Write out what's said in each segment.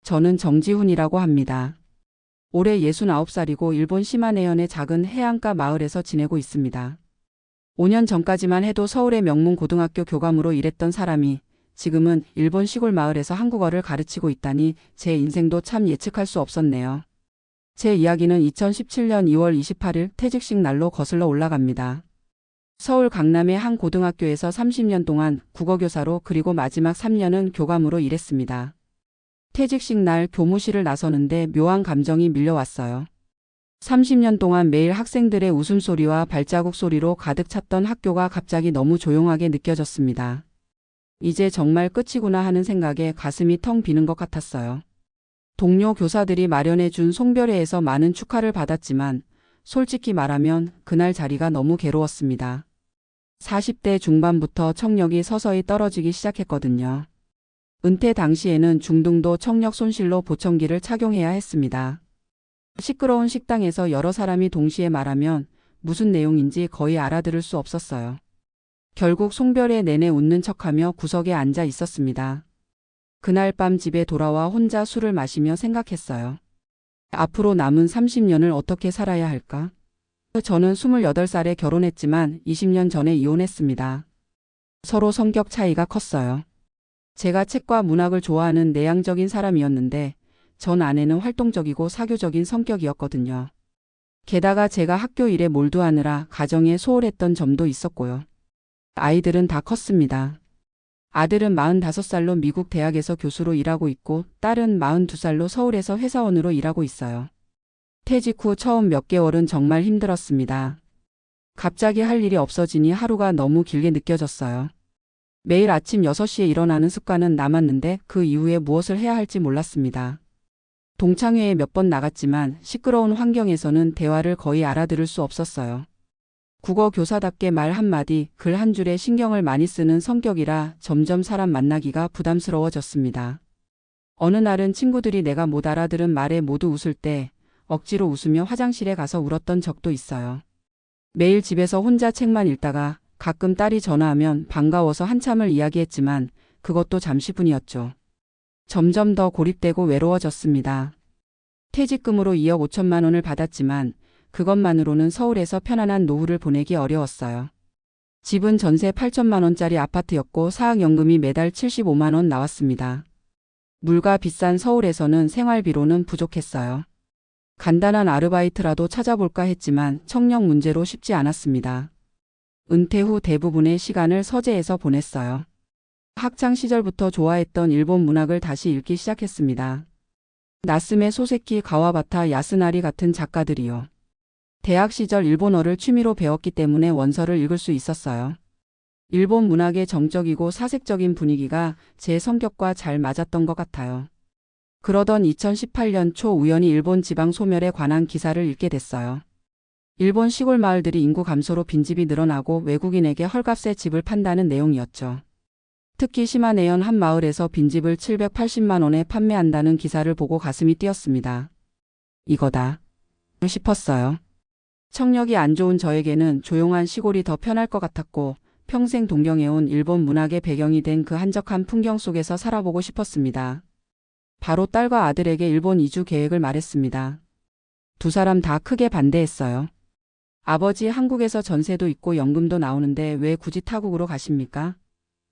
저는 정지훈이라고 합니다. 올해 69살이고 일본 시마네현의 작은 해안가 마을에서 지내고 있습니다. 5년 전까지만 해도 서울의 명문 고등학교 교감으로 일했던 사람이 지금은 일본 시골 마을에서 한국어를 가르치고 있다니 제 인생도 참 예측할 수 없었네요. 제 이야기는 2017년 2월 28일 퇴직식 날로 거슬러 올라갑니다. 서울 강남의 한 고등학교에서 30년 동안 국어교사로 그리고 마지막 3년은 교감으로 일했습니다. 퇴직식 날 교무실을 나서는데 묘한 감정이 밀려왔어요. 30년 동안 매일 학생들의 웃음소리와 발자국 소리로 가득 찼던 학교가 갑자기 너무 조용하게 느껴졌습니다. 이제 정말 끝이구나 하는 생각에 가슴이 텅 비는 것 같았어요. 동료 교사들이 마련해준 송별회에서 많은 축하를 받았지만 솔직히 말하면 그날 자리가 너무 괴로웠습니다. 40대 중반부터 청력이 서서히 떨어지기 시작했거든요. 은퇴 당시에는 중등도 청력 손실로 보청기를 착용해야 했습니다. 시끄러운 식당에서 여러 사람이 동시에 말하면 무슨 내용인지 거의 알아들을 수 없었어요. 결국 송별회 내내 웃는 척하며 구석에 앉아 있었습니다. 그날 밤 집에 돌아와 혼자 술을 마시며 생각했어요. 앞으로 남은 30년을 어떻게 살아야 할까? 저는 28살에 결혼했지만 20년 전에 이혼했습니다. 서로 성격 차이가 컸어요. 제가 책과 문학을 좋아하는 내향적인 사람이었는데 전 아내는 활동적이고 사교적인 성격이었거든요. 게다가 제가 학교 일에 몰두하느라 가정에 소홀했던 점도 있었고요. 아이들은 다 컸습니다. 아들은 45살로 미국 대학에서 교수로 일하고 있고 딸은 42살로 서울에서 회사원으로 일하고 있어요. 퇴직 후 처음 몇 개월은 정말 힘들었습니다. 갑자기 할 일이 없어지니 하루가 너무 길게 느껴졌어요. 매일 아침 6시에 일어나는 습관은 남았는데 그 이후에 무엇을 해야 할지 몰랐습니다. 동창회에 몇 번 나갔지만 시끄러운 환경에서는 대화를 거의 알아들을 수 없었어요. 국어 교사답게 말 한마디, 글 한 줄에 신경을 많이 쓰는 성격이라 점점 사람 만나기가 부담스러워졌습니다. 어느 날은 친구들이 내가 못 알아들은 말에 모두 웃을 때 억지로 웃으며 화장실에 가서 울었던 적도 있어요. 매일 집에서 혼자 책만 읽다가 가끔 딸이 전화하면 반가워서 한참을 이야기했지만 그것도 잠시뿐이었죠. 점점 더 고립되고 외로워졌습니다. 퇴직금으로 2억 5천만 원을 받았지만 그것만으로는 서울에서 편안한 노후를 보내기 어려웠어요. 집은 전세 8천만 원짜리 아파트였고 사학연금이 매달 75만 원 나왔습니다. 물가 비싼 서울에서는 생활비로는 부족했어요. 간단한 아르바이트라도 찾아볼까 했지만 청력 문제로 쉽지 않았습니다. 은퇴 후 대부분의 시간을 서재에서 보냈어요. 학창 시절부터 좋아했던 일본 문학을 다시 읽기 시작했습니다. 나스메 소세키 가와바타 야스나리 같은 작가들이요. 대학 시절 일본어를 취미로 배웠기 때문에 원서를 읽을 수 있었어요. 일본 문학의 정적이고 사색적인 분위기가 제 성격과 잘 맞았던 것 같아요. 그러던 2018년 초 우연히 일본 지방 소멸에 관한 기사를 읽게 됐어요. 일본 시골 마을들이 인구 감소로 빈집이 늘어나고 외국인에게 헐값에 집을 판다는 내용이었죠. 특히 시마네현 한 마을에서 빈집을 780만 원에 판매한다는 기사를 보고 가슴이 뛰었습니다. 이거다 싶었어요. 청력이 안 좋은 저에게는 조용한 시골이 더 편할 것 같았고 평생 동경해온 일본 문학의 배경이 된 그 한적한 풍경 속에서 살아보고 싶었습니다. 바로 딸과 아들에게 일본 이주 계획을 말했습니다. 두 사람 다 크게 반대했어요. 아버지 한국에서 전세도 있고 연금도 나오는데 왜 굳이 타국으로 가십니까?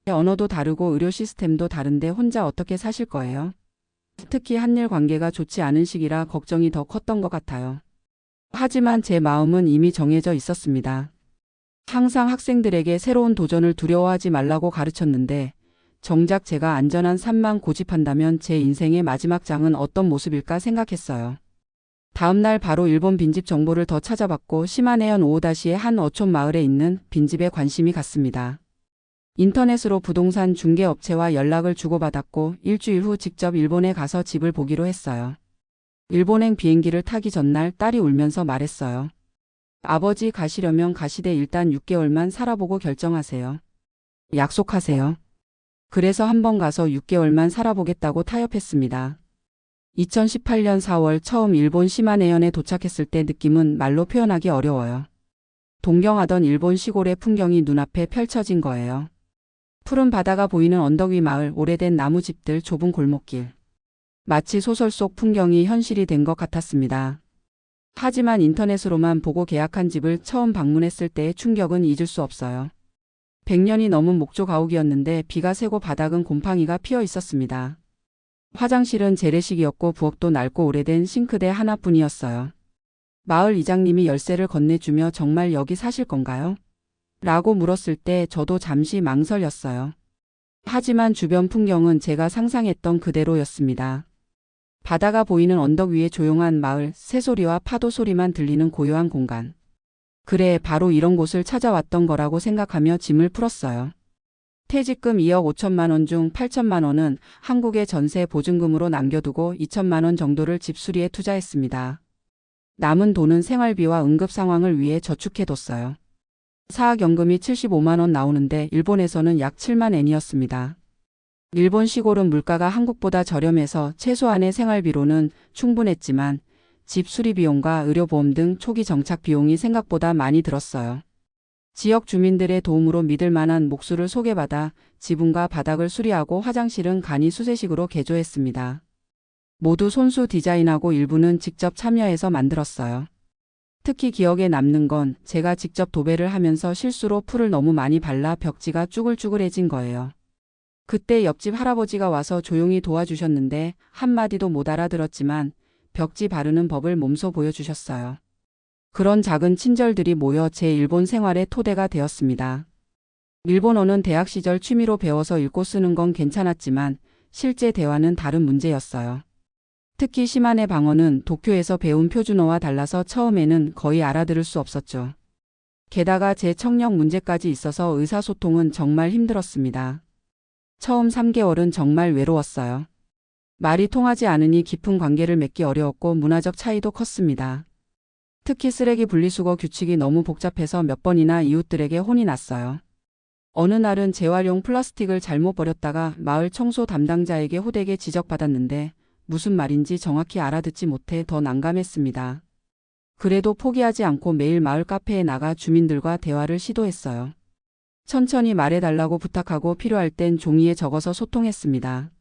언어도 다르고 의료 시스템도 다른데 혼자 어떻게 사실 거예요? 특히 한일 관계가 좋지 않은 시기라 걱정이 더 컸던 것 같아요. 하지만 제 마음은 이미 정해져 있었습니다. 항상 학생들에게 새로운 도전을 두려워하지 말라고 가르쳤는데 정작 제가 안전한 삶만 고집한다면 제 인생의 마지막 장은 어떤 모습일까 생각했어요. 다음 날 바로 일본 빈집 정보를 더 찾아봤고 시마네현 오오다시의 한 어촌 마을에 있는 빈집에 관심이 갔습니다. 인터넷으로 부동산 중개업체와 연락을 주고받았고 일주일 후 직접 일본에 가서 집을 보기로 했어요. 일본행 비행기를 타기 전날 딸이 울면서 말했어요. 아버지 가시려면 가시되 일단 6개월만 살아보고 결정하세요. 약속하세요. 그래서 한번 가서 6개월만 살아보겠다고 타협했습니다. 2018년 4월 처음 일본 시마네현에 도착했을 때 느낌은 말로 표현하기 어려워요. 동경하던 일본 시골의 풍경이 눈앞에 펼쳐진 거예요. 푸른 바다가 보이는 언덕 위 마을, 오래된 나무집들, 좁은 골목길. 마치 소설 속 풍경이 현실이 된 것 같았습니다. 하지만 인터넷으로만 보고 계약한 집을 처음 방문했을 때의 충격은 잊을 수 없어요. 100년이 넘은 목조 가옥이었는데 비가 새고 바닥은 곰팡이가 피어 있었습니다. 화장실은 재래식이었고 부엌도 낡고 오래된 싱크대 하나뿐이었어요. 마을 이장님이 열쇠를 건네주며 정말 여기 사실 건가요? 라고 물었을 때 저도 잠시 망설였어요. 하지만 주변 풍경은 제가 상상했던 그대로였습니다. 바다가 보이는 언덕 위의 조용한 마을, 새소리와 파도 소리만 들리는 고요한 공간. 그래, 바로 이런 곳을 찾아왔던 거라고 생각하며 짐을 풀었어요. 퇴직금 2억 5천만 원 중 8천만 원은 한국의 전세 보증금으로 남겨두고 2천만 원 정도를 집 수리에 투자했습니다. 남은 돈은 생활비와 응급 상황을 위해 저축해뒀어요. 사학연금이 75만 원 나오는데 일본에서는 약 7만 엔이었습니다. 일본 시골은 물가가 한국보다 저렴해서 최소한의 생활비로는 충분했지만 집 수리 비용과 의료보험 등 초기 정착 비용이 생각보다 많이 들었어요. 지역 주민들의 도움으로 믿을 만한 목수를 소개받아 지붕과 바닥을 수리하고 화장실은 간이 수세식으로 개조했습니다. 모두 손수 디자인하고 일부는 직접 참여해서 만들었어요. 특히 기억에 남는 건 제가 직접 도배를 하면서 실수로 풀을 너무 많이 발라 벽지가 쭈글쭈글해진 거예요. 그때 옆집 할아버지가 와서 조용히 도와주셨는데 한마디도 못 알아들었지만 벽지 바르는 법을 몸소 보여주셨어요. 그런 작은 친절들이 모여 제 일본 생활의 토대가 되었습니다. 일본어는 대학 시절 취미로 배워서 읽고 쓰는 건 괜찮았지만 실제 대화는 다른 문제였어요. 특히 시마네 방어는 도쿄에서 배운 표준어와 달라서 처음에는 거의 알아들을 수 없었죠. 게다가 제 청력 문제까지 있어서 의사소통은 정말 힘들었습니다. 처음 3개월은 정말 외로웠어요. 말이 통하지 않으니 깊은 관계를 맺기 어려웠고 문화적 차이도 컸습니다. 특히 쓰레기 분리수거 규칙이 너무 복잡해서 몇 번이나 이웃들에게 혼이 났어요. 어느 날은 재활용 플라스틱을 잘못 버렸다가 마을 청소 담당자에게 호되게 지적받았는데 무슨 말인지 정확히 알아듣지 못해 더 난감했습니다. 그래도 포기하지 않고 매일 마을 카페에 나가 주민들과 대화를 시도했어요. 천천히 말해달라고 부탁하고 필요할 땐 종이에 적어서 소통했습니다.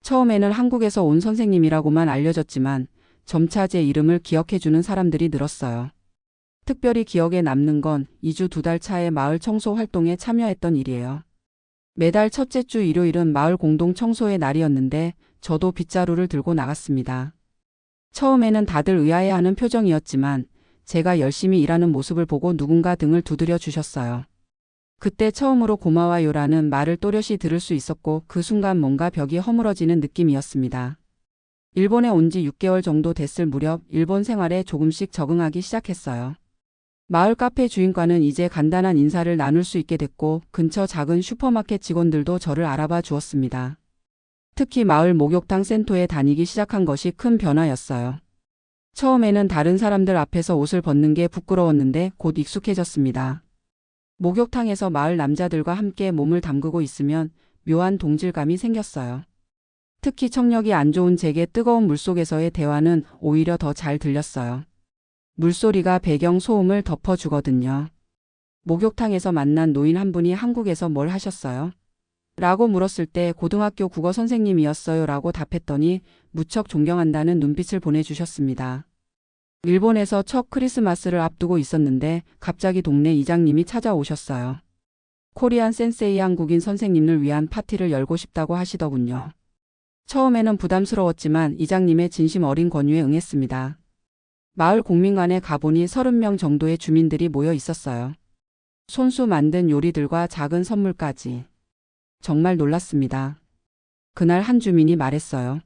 처음에는 한국에서 온 선생님이라고만 알려졌지만 점차 제 이름을 기억해주는 사람들이 늘었어요. 특별히 기억에 남는 건 2주 2달 차에 마을 청소 활동에 참여했던 일이에요. 매달 첫째 주 일요일은 마을 공동 청소의 날이었는데 저도 빗자루를 들고 나갔습니다. 처음에는 다들 의아해하는 표정이었지만 제가 열심히 일하는 모습을 보고 누군가 등을 두드려 주셨어요. 그때 처음으로 고마워요라는 말을 또렷이 들을 수 있었고 그 순간 뭔가 벽이 허물어지는 느낌이었습니다. 일본에 온 지 6개월 정도 됐을 무렵 일본 생활에 조금씩 적응하기 시작했어요. 마을 카페 주인과는 이제 간단한 인사를 나눌 수 있게 됐고 근처 작은 슈퍼마켓 직원들도 저를 알아봐 주었습니다. 특히 마을 목욕탕 센터에 다니기 시작한 것이 큰 변화였어요. 처음에는 다른 사람들 앞에서 옷을 벗는 게 부끄러웠는데 곧 익숙해졌습니다. 목욕탕에서 마을 남자들과 함께 몸을 담그고 있으면 묘한 동질감이 생겼어요. 특히 청력이 안 좋은 제게 뜨거운 물속에서의 대화는 오히려 더 잘 들렸어요. 물소리가 배경 소음을 덮어주거든요. 목욕탕에서 만난 노인 한 분이 한국에서 뭘 하셨어요? 라고 물었을 때 고등학교 국어 선생님이었어요 라고 답했더니 무척 존경한다는 눈빛을 보내주셨습니다. 일본에서 첫 크리스마스를 앞두고 있었는데 갑자기 동네 이장님이 찾아오셨어요. 코리안 센세이 한국인 선생님을 위한 파티를 열고 싶다고 하시더군요. 처음에는 부담스러웠지만 이장님의 진심 어린 권유에 응했습니다. 마을 공민관에 가보니 30명 정도의 주민들이 모여 있었어요. 손수 만든 요리들과 작은 선물까지. 정말 놀랐습니다. 그날 한 주민이 말했어요.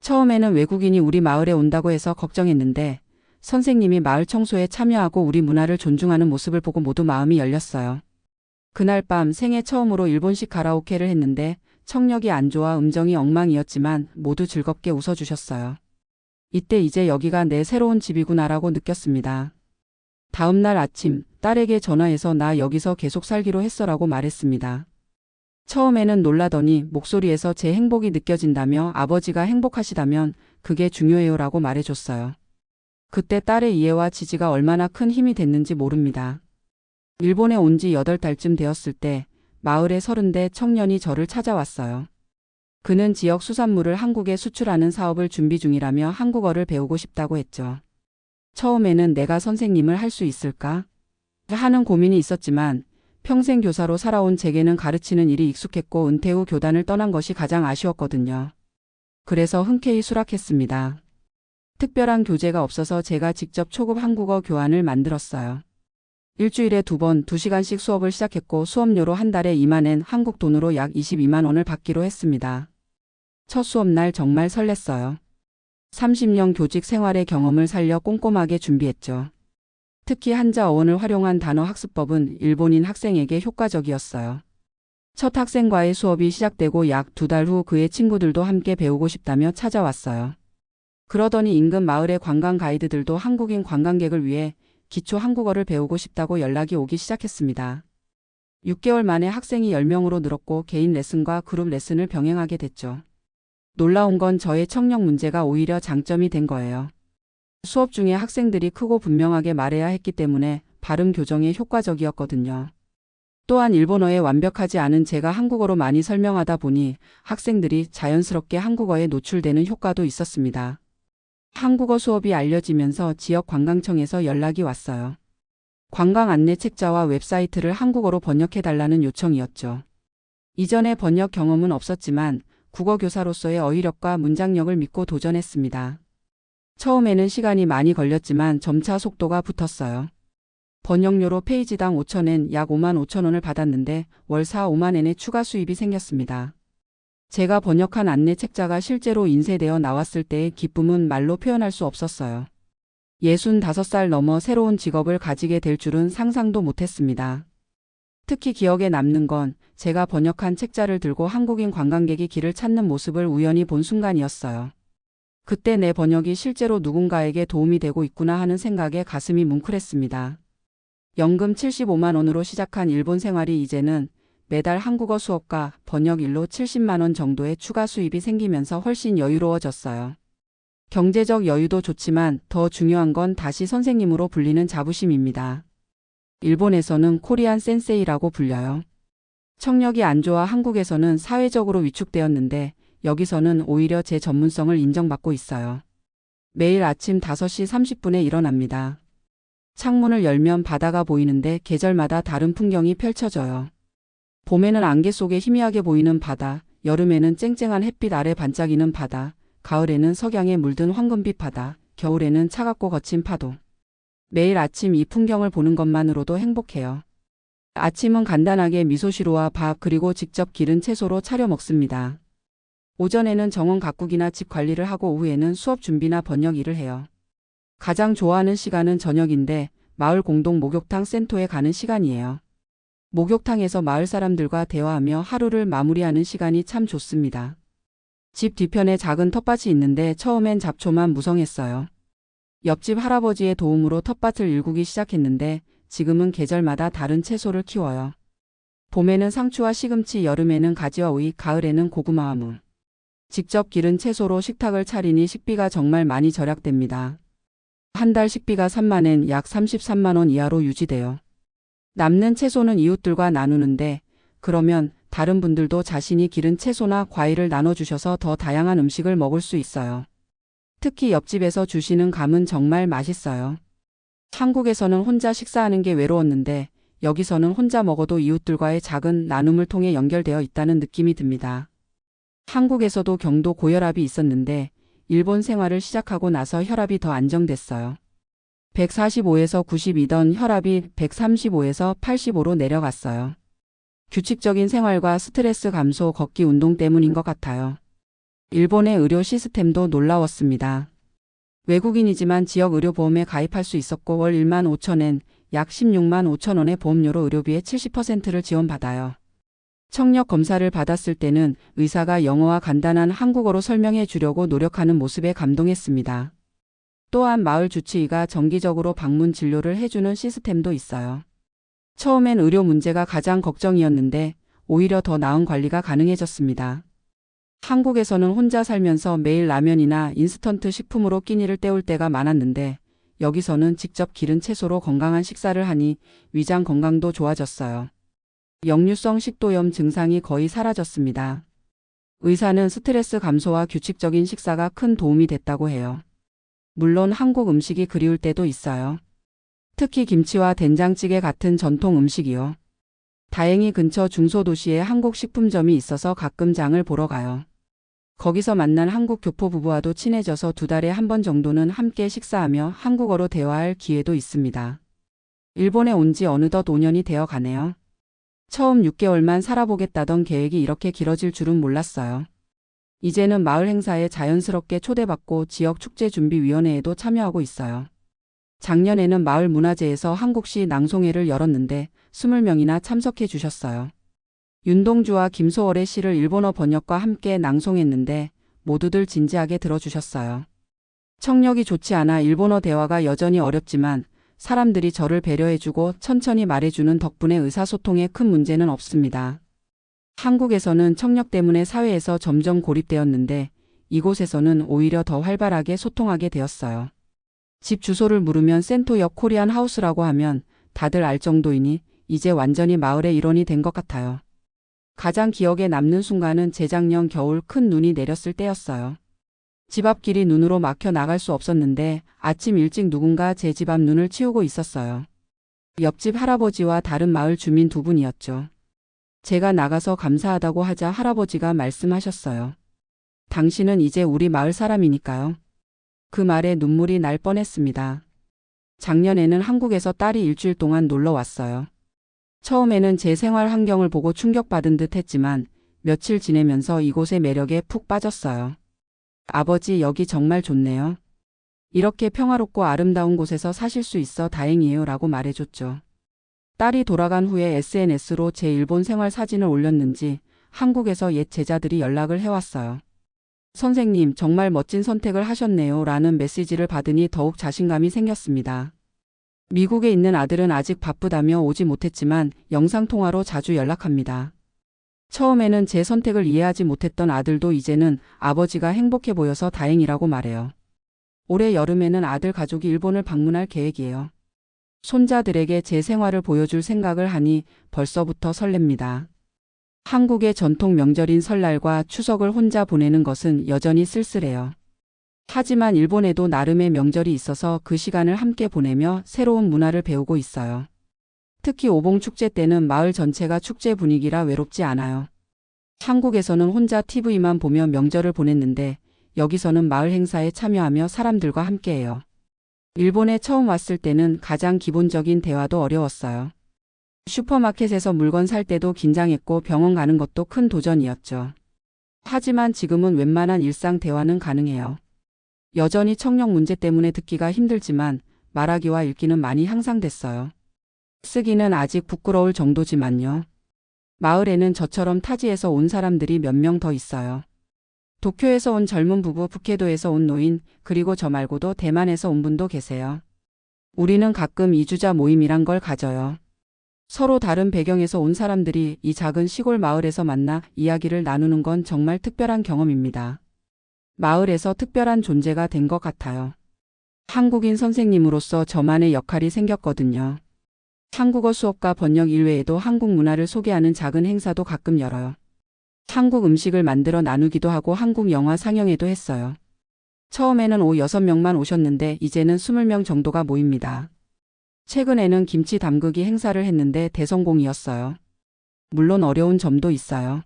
처음에는 외국인이 우리 마을에 온다고 해서 걱정했는데 선생님이 마을 청소에 참여하고 우리 문화를 존중하는 모습을 보고 모두 마음이 열렸어요. 그날 밤 생애 처음으로 일본식 가라오케를 했는데 청력이 안 좋아 음정이 엉망이었지만 모두 즐겁게 웃어주셨어요. 이때 이제 여기가 내 새로운 집이구나라고 느꼈습니다. 다음 날 아침 딸에게 전화해서 나 여기서 계속 살기로 했어라고 말했습니다. 처음에는 놀라더니 목소리에서 제 행복이 느껴진다며 아버지가 행복하시다면 그게 중요해요라고 말해줬어요. 그때 딸의 이해와 지지가 얼마나 큰 힘이 됐는지 모릅니다. 일본에 온 지 8달쯤 되었을 때 마을의 30대 청년이 저를 찾아왔어요. 그는 지역 수산물을 한국에 수출하는 사업을 준비 중이라며 한국어를 배우고 싶다고 했죠. 처음에는 내가 선생님을 할 수 있을까? 하는 고민이 있었지만 평생 교사로 살아온 제게는 가르치는 일이 익숙했고 은퇴 후 교단을 떠난 것이 가장 아쉬웠거든요. 그래서 흔쾌히 수락했습니다. 특별한 교재가 없어서 제가 직접 초급 한국어 교환을 만들었어요. 일주일에 2번 2시간씩 수업을 시작했고 수업료로 한 달에 2만엔 한국 돈으로 약 22만 원을 받기로 했습니다. 첫 수업날 정말 설렜어요. 30년 교직 생활의 경험을 살려 꼼꼼하게 준비했죠. 특히 한자 어원을 활용한 단어 학습법은 일본인 학생에게 효과적이었어요. 첫 학생과의 수업이 시작되고 약 2달 후 그의 친구들도 함께 배우고 싶다며 찾아왔어요. 그러더니 인근 마을의 관광 가이드들도 한국인 관광객을 위해 기초 한국어를 배우고 싶다고 연락이 오기 시작했습니다. 6개월 만에 학생이 10명으로 늘었고 개인 레슨과 그룹 레슨을 병행하게 됐죠. 놀라운 건 저의 청력 문제가 오히려 장점이 된 거예요. 수업 중에 학생들이 크고 분명하게 말해야 했기 때문에 발음 교정에 효과적이었거든요. 또한 일본어에 완벽하지 않은 제가 한국어로 많이 설명하다 보니 학생들이 자연스럽게 한국어에 노출되는 효과도 있었습니다. 한국어 수업이 알려지면서 지역 관광청에서 연락이 왔어요. 관광 안내 책자와 웹사이트를 한국어로 번역해달라는 요청이었죠. 이전에 번역 경험은 없었지만 국어교사로서의 어휘력과 문장력을 믿고 도전했습니다. 처음에는 시간이 많이 걸렸지만 점차 속도가 붙었어요. 번역료로 페이지당 5,000엔 약 5만 5천 원을 받았는데 월 4, 5만 엔의 추가 수입이 생겼습니다. 제가 번역한 안내 책자가 실제로 인쇄되어 나왔을 때의 기쁨은 말로 표현할 수 없었어요. 65살 넘어 새로운 직업을 가지게 될 줄은 상상도 못했습니다. 특히 기억에 남는 건 제가 번역한 책자를 들고 한국인 관광객이 길을 찾는 모습을 우연히 본 순간이었어요. 그때 내 번역이 실제로 누군가에게 도움이 되고 있구나 하는 생각에 가슴이 뭉클했습니다. 연금 75만 원으로 시작한 일본 생활이 이제는 매달 한국어 수업과 번역 일로 70만 원 정도의 추가 수입이 생기면서 훨씬 여유로워졌어요. 경제적 여유도 좋지만 더 중요한 건 다시 선생님으로 불리는 자부심입니다. 일본에서는 코리안 센세이라고 불려요. 청력이 안 좋아 한국에서는 사회적으로 위축되었는데 여기서는 오히려 제 전문성을 인정받고 있어요. 매일 아침 5시 30분에 일어납니다. 창문을 열면 바다가 보이는데 계절마다 다른 풍경이 펼쳐져요. 봄에는 안개 속에 희미하게 보이는 바다, 여름에는 쨍쨍한 햇빛 아래 반짝이는 바다, 가을에는 석양에 물든 황금빛 바다, 겨울에는 차갑고 거친 파도. 매일 아침 이 풍경을 보는 것만으로도 행복해요. 아침은 간단하게 미소시루와 밥 그리고 직접 기른 채소로 차려 먹습니다. 오전에는 정원 가꾸기나 집 관리를 하고 오후에는 수업 준비나 번역 일을 해요. 가장 좋아하는 시간은 저녁인데 마을 공동 목욕탕 센터에 가는 시간이에요. 목욕탕에서 마을 사람들과 대화하며 하루를 마무리하는 시간이 참 좋습니다. 집 뒤편에 작은 텃밭이 있는데 처음엔 잡초만 무성했어요. 옆집 할아버지의 도움으로 텃밭을 일구기 시작했는데 지금은 계절마다 다른 채소를 키워요. 봄에는 상추와 시금치, 여름에는 가지와 오이, 가을에는 고구마와 무. 직접 기른 채소로 식탁을 차리니 식비가 정말 많이 절약됩니다. 한 달 식비가 3만엔 약 33만 원 이하로 유지돼요. 남는 채소는 이웃들과 나누는데 그러면 다른 분들도 자신이 기른 채소나 과일을 나눠주셔서 더 다양한 음식을 먹을 수 있어요. 특히 옆집에서 주시는 감은 정말 맛있어요. 한국에서는 혼자 식사하는 게 외로웠는데 여기서는 혼자 먹어도 이웃들과의 작은 나눔을 통해 연결되어 있다는 느낌이 듭니다. 한국에서도 경도 고혈압이 있었는데 일본 생활을 시작하고 나서 혈압이 더 안정됐어요. 145에서 92던 혈압이 135에서 85로 내려갔어요. 규칙적인 생활과 스트레스 감소, 걷기 운동 때문인 것 같아요. 일본의 의료 시스템도 놀라웠습니다. 외국인이지만 지역 의료보험에 가입할 수 있었고 월 1만 5천엔 약 16만 5천 원의 보험료로 의료비의 70%를 지원받아요. 청력 검사를 받았을 때는 의사가 영어와 간단한 한국어로 설명해 주려고 노력하는 모습에 감동했습니다. 또한 마을 주치의가 정기적으로 방문 진료를 해주는 시스템도 있어요. 처음엔 의료 문제가 가장 걱정이었는데 오히려 더 나은 관리가 가능해졌습니다. 한국에서는 혼자 살면서 매일 라면이나 인스턴트 식품으로 끼니를 때울 때가 많았는데 여기서는 직접 기른 채소로 건강한 식사를 하니 위장 건강도 좋아졌어요. 역류성 식도염 증상이 거의 사라졌습니다. 의사는 스트레스 감소와 규칙적인 식사가 큰 도움이 됐다고 해요. 물론 한국 음식이 그리울 때도 있어요. 특히 김치와 된장찌개 같은 전통 음식이요. 다행히 근처 중소도시에 한국 식품점이 있어서 가끔 장을 보러 가요. 거기서 만난 한국 교포 부부와도 친해져서 2달에 한 번 정도는 함께 식사하며 한국어로 대화할 기회도 있습니다. 일본에 온 지 어느덧 5년이 되어 가네요. 처음 6개월만 살아보겠다던 계획이 이렇게 길어질 줄은 몰랐어요. 이제는 마을 행사에 자연스럽게 초대받고 지역 축제준비위원회에도 참여하고 있어요. 작년에는 마을 문화제에서 한국시 낭송회를 열었는데 20명이나 참석해 주셨어요. 윤동주와 김소월의 시를 일본어 번역과 함께 낭송했는데 모두들 진지하게 들어주셨어요. 청력이 좋지 않아 일본어 대화가 여전히 어렵지만 사람들이 저를 배려해주고 천천히 말해주는 덕분에 의사소통에 큰 문제는 없습니다. 한국에서는 청력 때문에 사회에서 점점 고립되었는데 이곳에서는 오히려 더 활발하게 소통하게 되었어요. 집 주소를 물으면 센토역 코리안 하우스라고 하면 다들 알 정도이니 이제 완전히 마을의 일원이 된 것 같아요. 가장 기억에 남는 순간은 재작년 겨울 큰 눈이 내렸을 때였어요. 집 앞길이 눈으로 막혀 나갈 수 없었는데 아침 일찍 누군가 제 집 앞 눈을 치우고 있었어요. 옆집 할아버지와 다른 마을 주민 2분이었죠. 제가 나가서 감사하다고 하자 할아버지가 말씀하셨어요. 당신은 이제 우리 마을 사람이니까요. 그 말에 눈물이 날 뻔했습니다. 작년에는 한국에서 딸이 일주일 동안 놀러 왔어요. 처음에는 제 생활 환경을 보고 충격받은 듯 했지만 며칠 지내면서 이곳의 매력에 푹 빠졌어요. 아버지, 여기 정말 좋네요. 이렇게 평화롭고 아름다운 곳에서 사실 수 있어 다행이에요 라고 말해줬죠. 딸이 돌아간 후에 SNS로 제 일본 생활 사진을 올렸는지 한국에서 옛 제자들이 연락을 해왔어요. 선생님, 정말 멋진 선택을 하셨네요 라는 메시지를 받으니 더욱 자신감이 생겼습니다. 미국에 있는 아들은 아직 바쁘다며 오지 못했지만 영상통화로 자주 연락합니다. 처음에는 제 선택을 이해하지 못했던 아들도 이제는 아버지가 행복해 보여서 다행이라고 말해요. 올해 여름에는 아들 가족이 일본을 방문할 계획이에요. 손자들에게 제 생활을 보여줄 생각을 하니 벌써부터 설렙니다. 한국의 전통 명절인 설날과 추석을 혼자 보내는 것은 여전히 쓸쓸해요. 하지만 일본에도 나름의 명절이 있어서 그 시간을 함께 보내며 새로운 문화를 배우고 있어요. 특히 오봉축제 때는 마을 전체가 축제 분위기라 외롭지 않아요. 한국에서는 혼자 TV만 보며 명절을 보냈는데 여기서는 마을 행사에 참여하며 사람들과 함께해요. 일본에 처음 왔을 때는 가장 기본적인 대화도 어려웠어요. 슈퍼마켓에서 물건 살 때도 긴장했고 병원 가는 것도 큰 도전이었죠. 하지만 지금은 웬만한 일상 대화는 가능해요. 여전히 청력 문제 때문에 듣기가 힘들지만 말하기와 읽기는 많이 향상됐어요. 쓰기는 아직 부끄러울 정도지만요. 마을에는 저처럼 타지에서 온 사람들이 몇 명 더 있어요. 도쿄에서 온 젊은 부부, 북해도에서 온 노인, 그리고 저 말고도 대만에서 온 분도 계세요. 우리는 가끔 이주자 모임이란 걸 가져요. 서로 다른 배경에서 온 사람들이 이 작은 시골 마을에서 만나 이야기를 나누는 건 정말 특별한 경험입니다. 마을에서 특별한 존재가 된 것 같아요. 한국인 선생님으로서 저만의 역할이 생겼거든요. 한국어 수업과 번역 이외에도 한국 문화를 소개하는 작은 행사도 가끔 열어요. 한국 음식을 만들어 나누기도 하고 한국 영화 상영회도 했어요. 처음에는 6명만 오셨는데 이제는 20명 정도가 모입니다. 최근에는 김치 담그기 행사를 했는데 대성공이었어요. 물론 어려운 점도 있어요.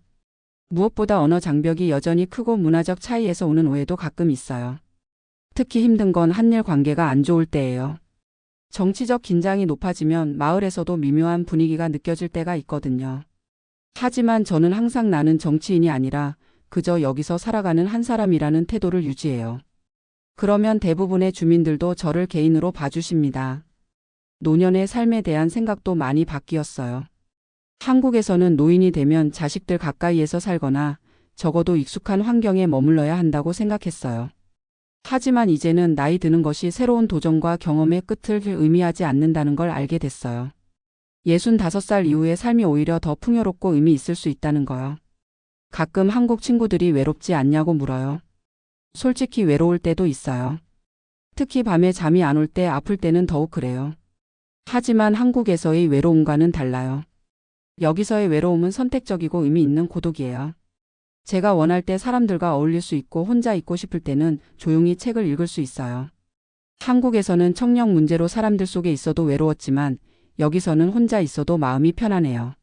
무엇보다 언어 장벽이 여전히 크고 문화적 차이에서 오는 오해도 가끔 있어요. 특히 힘든 건 한일 관계가 안 좋을 때예요. 정치적 긴장이 높아지면 마을에서도 미묘한 분위기가 느껴질 때가 있거든요. 하지만 저는 항상 나는 정치인이 아니라 그저 여기서 살아가는 한 사람이라는 태도를 유지해요. 그러면 대부분의 주민들도 저를 개인으로 봐주십니다. 노년의 삶에 대한 생각도 많이 바뀌었어요. 한국에서는 노인이 되면 자식들 가까이에서 살거나 적어도 익숙한 환경에 머물러야 한다고 생각했어요. 하지만 이제는 나이 드는 것이 새로운 도전과 경험의 끝을 의미하지 않는다는 걸 알게 됐어요. 65살 이후의 삶이 오히려 더 풍요롭고 의미 있을 수 있다는 거요. 가끔 한국 친구들이 외롭지 않냐고 물어요. 솔직히 외로울 때도 있어요. 특히 밤에 잠이 안 올 때, 아플 때는 더욱 그래요. 하지만 한국에서의 외로움과는 달라요. 여기서의 외로움은 선택적이고 의미 있는 고독이에요. 제가 원할 때 사람들과 어울릴 수 있고 혼자 있고 싶을 때는 조용히 책을 읽을 수 있어요. 한국에서는 청력 문제로 사람들 속에 있어도 외로웠지만 여기서는 혼자 있어도 마음이 편안해요.